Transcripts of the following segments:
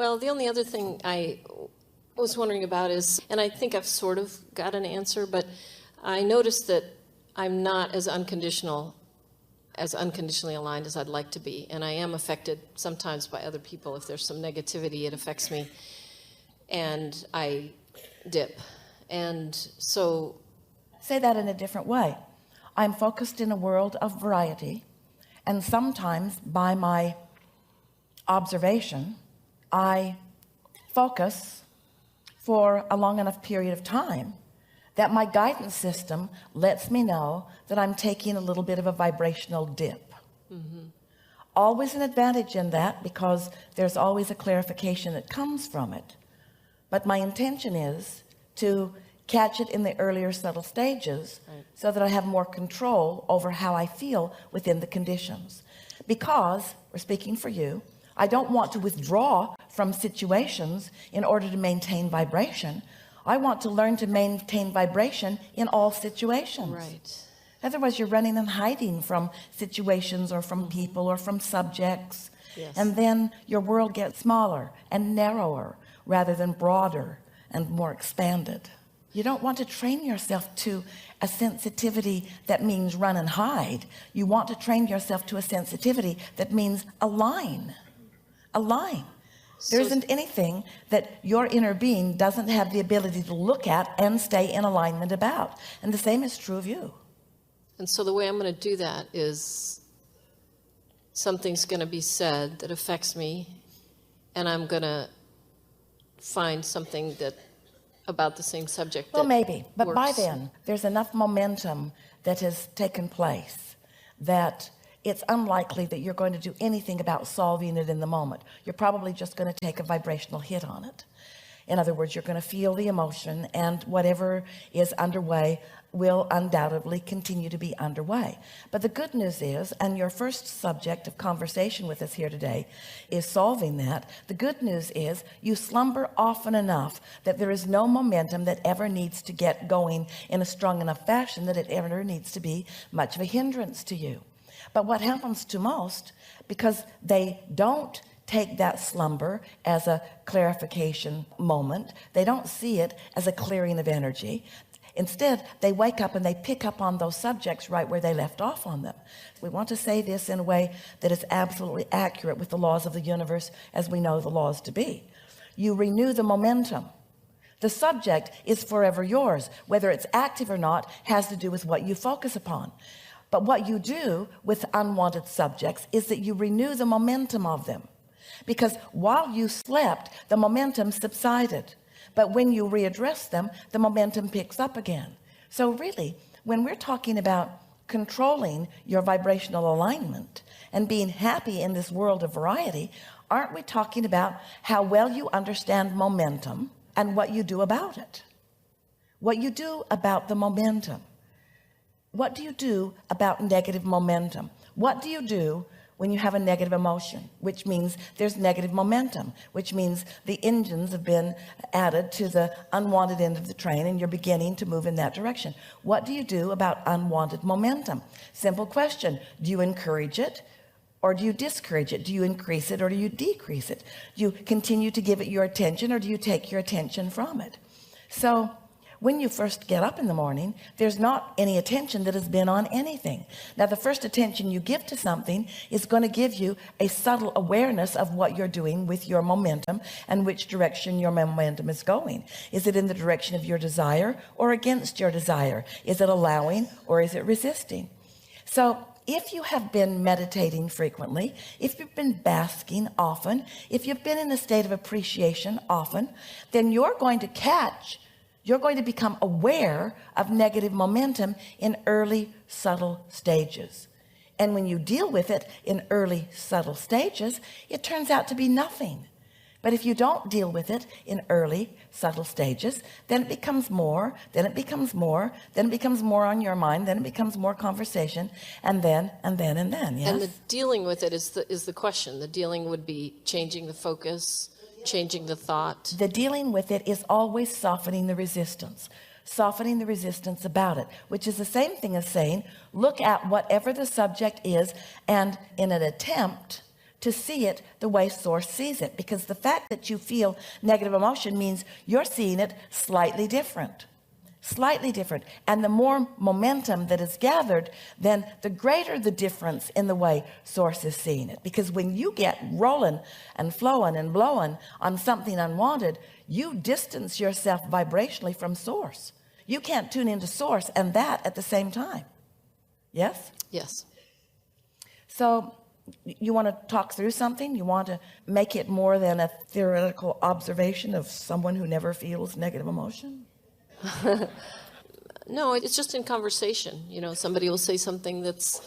Well, the only other thing I was wondering about is, and I think I've sort of got an answer, but I noticed that I'm not as unconditionally aligned as I'd like to be. And I am affected sometimes by other people. If there's some negativity, it affects me. And I dip. And so... Say that in a different way. I'm focused in a world of variety. And sometimes by my observation, I focus for a long enough period of time that my guidance system lets me know that I'm taking a little bit of a vibrational dip. Always an advantage in that, because there's always a clarification that comes from it. But my intention is to catch it in the earlier subtle stages, so that I have more control over how I feel within the conditions. Because, we're speaking for you, I don't want to withdraw from situations in order to maintain vibration. I want to learn to maintain vibration in all situations. Right. Otherwise, you're running and hiding from situations or from people or from subjects. Yes. And then your world gets smaller and narrower rather than broader and more expanded. You don't want to train yourself to a sensitivity that means run and hide. You want to train yourself to a sensitivity that means align. Align. There isn't anything that your inner being doesn't have the ability to look at and stay in alignment about. And the same is true of you. And so the way I'm going to do that is something's going to be said that affects me, and I'm going to find something that about the same subject. Well, maybe, but works. by then there's enough momentum that has taken place that it's unlikely that you're going to do anything about solving it in the moment. You're probably just going to take a vibrational hit on it. In other words, you're going to feel the emotion, and whatever is underway will undoubtedly continue to be underway. But the good news is, and your first subject of conversation with us here today is solving that. The good news is you slumber often enough that there is no momentum that ever needs to get going in a strong enough fashion that it ever needs to be much of a hindrance to you. But what happens to most, because they don't take that slumber as a clarification moment, they don't see it as a clearing of energy. Instead, they wake up and they pick up on those subjects right where they left off on them. We want to say this in a way that is absolutely accurate with the laws of the universe as we know the laws to be. You renew the momentum. The subject is forever yours. Whether it's active or not has to do with what you focus upon. But what you do with unwanted subjects is that you renew the momentum of them. Because while you slept, the momentum subsided. But when you readdress them, the momentum picks up again. So really, when we're talking about controlling your vibrational alignment and being happy in this world of variety, aren't we talking about how well you understand momentum and what you do about it? What you do about the momentum. What do you do about negative momentum? What do you do when you have a negative emotion, which means there's negative momentum, which means the engines have been added to the unwanted end of the train and you're beginning to move in that direction? What do you do about unwanted momentum? Simple question. Do you encourage it or do you discourage it? Do you increase it or do you decrease it? Do you continue to give it your attention or do you take your attention from it? So when you first get up in the morning, there's not any attention that has been on anything. Now, the first attention you give to something is going to give you a subtle awareness of what you're doing with your momentum and which direction your momentum is going. Is it in the direction of your desire or against your desire? Is it allowing or is it resisting? So if you have been meditating frequently, if you've been basking often, if you've been in a state of appreciation often, then you're going to become aware of negative momentum in early subtle stages. And when you deal with it in early subtle stages, it turns out to be nothing. But if you don't deal with it in early subtle stages, then it becomes more, then it becomes more, then it becomes more on your mind, then it becomes more conversation, and then. Yes? And the dealing with it is the question. The dealing would be changing the focus, changing the thought. The dealing with it is always softening the resistance about it, which is the same thing as saying, look at whatever the subject is, and in an attempt to see it the way source sees it, because the fact that you feel negative emotion means you're seeing it slightly different. And the more momentum that is gathered, then the greater the difference in the way source is seeing it. Because when you get rolling and flowing and blowing on something unwanted, you distance yourself vibrationally from source. You can't tune into source and that at the same time. Yes? Yes. So you want to talk through something? You want to make it more than a theoretical observation of someone who never feels negative emotion? No, it's just in conversation. Somebody will say something that's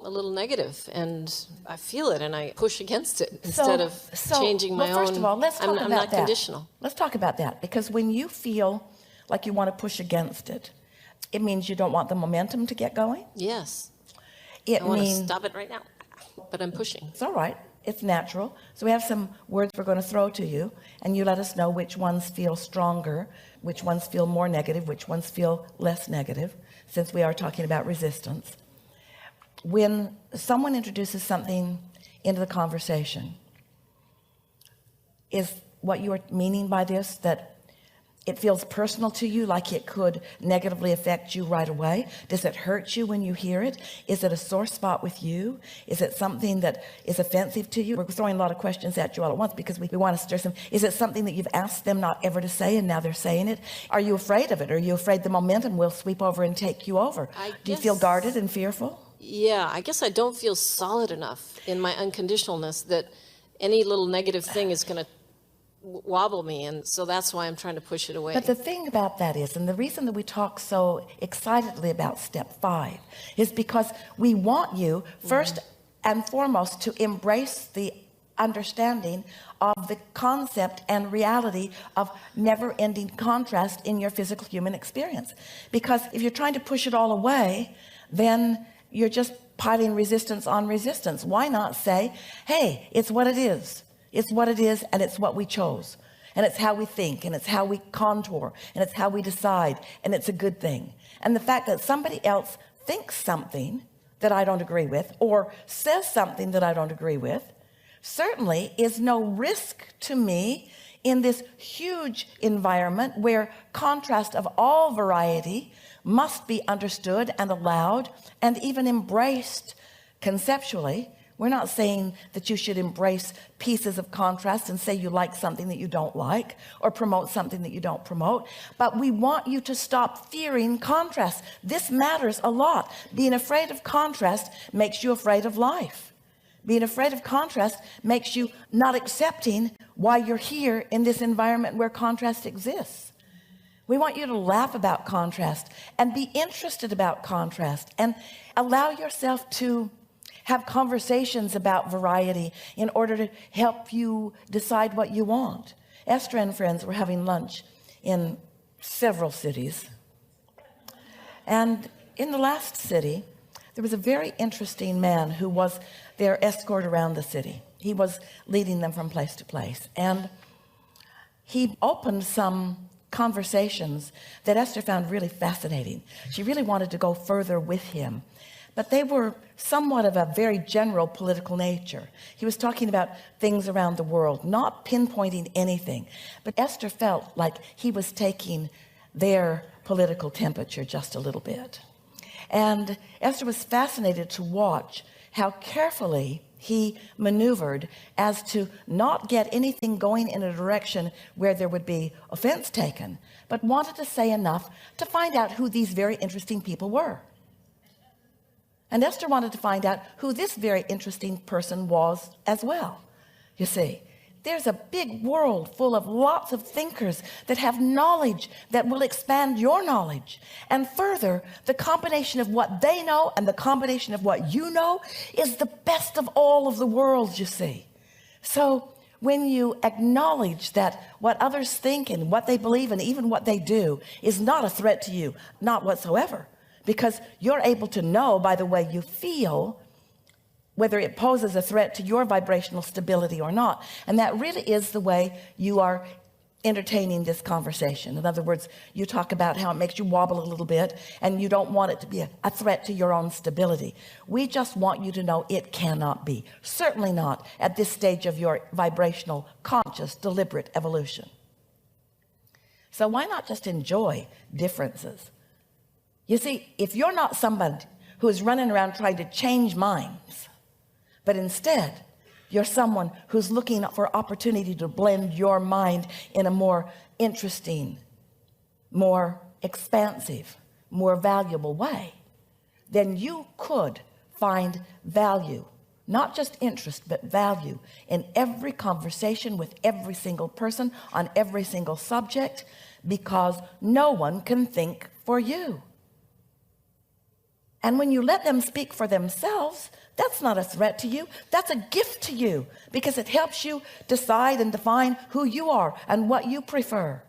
a little negative, and I feel it, and I push against it instead of changing my own. First of all, let's talk about I'm not that. conditional. Let's talk about that, because when you feel like you want to push against it, it means you don't want the momentum to get going. Yes. It I want to means stop it right now, but I'm pushing. it's all right. It's natural. So we have some words we're going to throw to you, and you let us know which ones feel stronger, which ones feel more negative, which ones feel less negative, since we are talking about resistance. When someone introduces something into the conversation, is what you are meaning by this that it feels personal to you, like it could negatively affect you right away? Does it hurt you when you hear it? Is it a sore spot with you? Is it something that is offensive to you? We're throwing a lot of questions at you all at once because we want to stir some. Is it something that you've asked them not ever to say and now they're saying it? Are you afraid of it? Are you afraid the momentum will sweep over and take you over? Do you feel guarded and fearful? Yeah, I guess I don't feel solid enough in my unconditionalness that any little negative thing is going to wobble me, and so that's why I'm trying to push it away. But the thing about that is, and the reason that we talk so excitedly about step 5 is because we want you first and foremost to embrace the understanding of the concept and reality of never-ending contrast in your physical human experience. Because if you're trying to push it all away, then you're just piling resistance on resistance. Why not say, hey, it's what it is. It's what it is, and it's what we chose, and it's how we think, and it's how we contour, and it's how we decide, and it's a good thing. And the fact that somebody else thinks something that I don't agree with or says something that I don't agree with certainly is no risk to me in this huge environment where contrast of all variety must be understood and allowed and even embraced conceptually. We're not saying that you should embrace pieces of contrast and say you like something that you don't like or promote something that you don't promote, but we want you to stop fearing contrast. This matters a lot. Being afraid of contrast makes you afraid of life. Being afraid of contrast makes you not accepting why you're here in this environment where contrast exists. We want you to laugh about contrast and be interested about contrast and allow yourself to have conversations about variety in order to help you decide what you want. Esther and friends were having lunch in several cities. And in the last city, there was a very interesting man who was their escort around the city. He was leading them from place to place. And he opened some conversations that Esther found really fascinating. She really wanted to go further with him, but they were somewhat of a very general political nature. He was talking about things around the world, not pinpointing anything, but Esther felt like he was taking their political temperature just a little bit. And Esther was fascinated to watch how carefully he maneuvered as to not get anything going in a direction where there would be offense taken, but wanted to say enough to find out who these very interesting people were. And Esther wanted to find out who this very interesting person was as well. You see, there's a big world full of lots of thinkers that have knowledge that will expand your knowledge. And further, the combination of what they know and the combination of what you know is the best of all of the worlds, you see. So when you acknowledge that what others think and what they believe and even what they do is not a threat to you, not whatsoever, because you're able to know by the way you feel whether it poses a threat to your vibrational stability or not. And that really is the way you are entertaining this conversation. In other words, you talk about how it makes you wobble a little bit and you don't want it to be a threat to your own stability. We just want you to know it cannot be. Certainly not at this stage of your vibrational, conscious, deliberate evolution. So why not just enjoy differences? You see, if you're not somebody who is running around trying to change minds, but instead you're someone who's looking for opportunity to blend your mind in a more interesting, more expansive, more valuable way, then you could find value, not just interest, but value in every conversation with every single person on every single subject, because no one can think for you. And when you let them speak for themselves, that's not a threat to you. That's a gift to you, because it helps you decide and define who you are and what you prefer.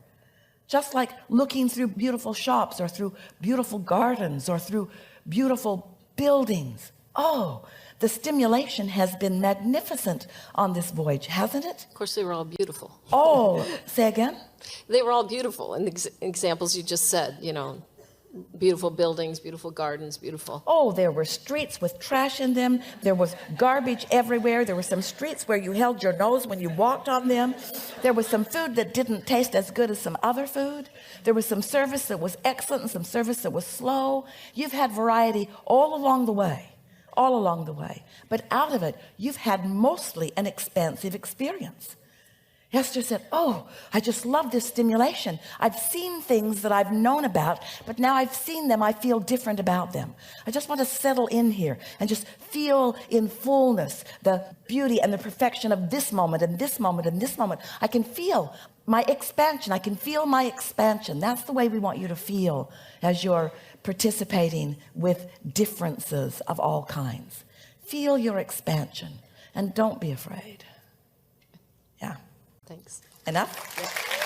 Just like looking through beautiful shops or through beautiful gardens or through beautiful buildings. Oh, the stimulation has been magnificent on this voyage, hasn't it? Of course, they were all beautiful. Oh, say again? They were all beautiful in the examples you just said, you know, beautiful buildings, beautiful gardens, beautiful. Oh, there were streets with trash in them. There was garbage everywhere. There were some streets where you held your nose when you walked on them. There was some food that didn't taste as good as some other food. There was some service that was excellent and some service that was slow. You've had variety all along the way. But out of it, you've had mostly an expansive experience. Esther said, oh, I just love this stimulation. I've seen things that I've known about, but now I've seen them, I feel different about them. I just want to settle in here and just feel in fullness the beauty and the perfection of this moment and this moment and this moment. I can feel my expansion. I can feel my expansion. That's the way we want you to feel as you're participating with differences of all kinds. Feel your expansion and don't be afraid. Yeah. Thanks. Enough? Yeah.